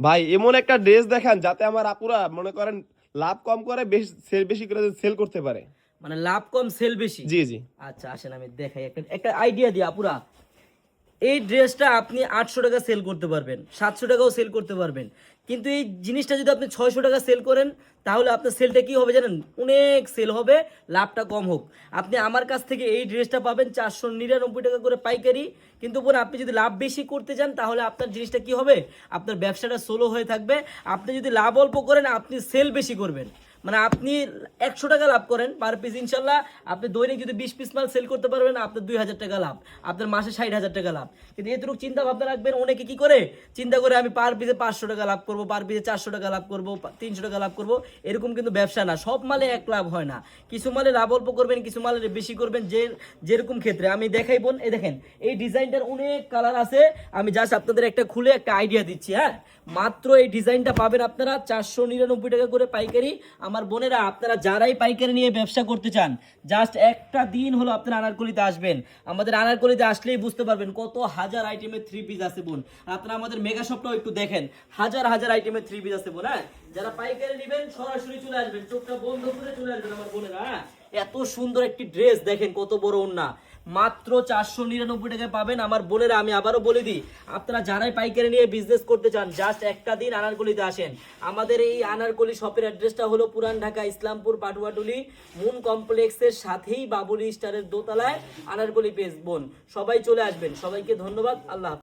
ভাই এমন একটা ড্রেস দেখান যাতে আমার আপুরা মনে করেন লাভ কম করে বেশি সেল বেশি করে সেল করতে পারে। মানে লাভ কম সেল বেশি। জি জি। আচ্ছা আসেন আমি দেখাই, একটা একটা আইডিয়া দিই আপুরা। এই ড্রেসটা আপনি 800 টাকা সেল করতে পারবেন, 700 টাকাও সেল করতে পারবেন, কিন্তু এই জিনিসটা যদি আপনি 600 টাকা সেল করেন, তাহলে আপনার সেলটা কি হবে জানেন? অনেক সেল হবে, লাভটা কম হোক। আপনি আমার কাছ থেকে এই ড্রেসটা পাবেন 499 টাকা করে পাইকারি, কিন্তু বোন আপনি যদি লাভ বেশি করতে চান তাহলে আপনার জিনিসটা কি হবে, আপনার ব্যবসাটা স্লো হয়ে থাকবে। আপনি যদি লাভ অল্প করেন, আপনি সেল বেশি করবেন। মানে আপনি 100 টাকা লাভ করেন পার পিস, ইনশাল্লাহ আপনি দৈনিক যদি 20 পিস মাল সেল করতে পারবেন, আপনার 2000 টাকা লাভ, আপনার মাসে 60,000 টাকা লাভ। কিন্তু এতটুকু চিন্তা ভাবনা রাখবেন। অনেকে কি করে চিন্তা করে আমি পার পিসে 500 টাকা লাভ করবো, পার পিসে 400 টাকা লাভ করবো, 300 টাকা লাভ করবো। এরকম কিন্তু ব্যবসা না, সব মালে এক লাভ হয় না। কিছু মালে লাভ অল্প করবেন, কিছু মালে বেশি করবেন। যেরকম ক্ষেত্রে আমি দেখাই বোন, এই দেখেন এই ডিজাইনটার অনেক কালার আছে। আমি জাস্ট আপনাদের একটা খুলে একটা আইডিয়া দিচ্ছি। হ্যাঁ, মাত্র এই ডিজাইনটা পাবেন আপনারা 499 টাকা করে পাইকারি। আমার বোনেরা, আপনারা যারাই পাইকারি নিয়ে ব্যবসা করতে চান, জাস্ট একটা দিন হলো আপনারা আনারকলিতে আসবেন। আমাদের আনারকলিতে আসলেই বুঝতে পারবেন কত হাজার আইটেমের থ্রি পিস আছে বোন। আপনারা আমাদের মেগা শপটাও একটু দেখেন, হাজার হাজার আইটেমের থ্রি পিস আছে বোন। হ্যাঁ, যারা পাইকারি নেবেন সরাসরি চলে আসবেন, চোখটা বন্ধ করে চলে আসবেন আমার বোনেরা। হ্যাঁ, এত সুন্দর একটি ড্রেস দেখেন, কত বড় ওন্না, মাত্র 499 টাকায় পাবেন আমার বোনেরা। আমি আবারও বলে দিই, আপনারা যারাই পাইকারি নিয়ে বিজনেস করতে চান, জাস্ট একটা দিন আনারকলিতে আসেন। আমাদের এই আনারকলি শপের অ্যাড্রেসটা হলো পুরান ঢাকা ইসলামপুর পাটুয়াটুলি মুন কমপ্লেক্সের সাথেই বাবুলি স্টারের দোতলায় আনারকলি পেজ বোন। সবাই চলে আসবেন, সবাইকে ধন্যবাদ, আল্লাহ হাফেজ।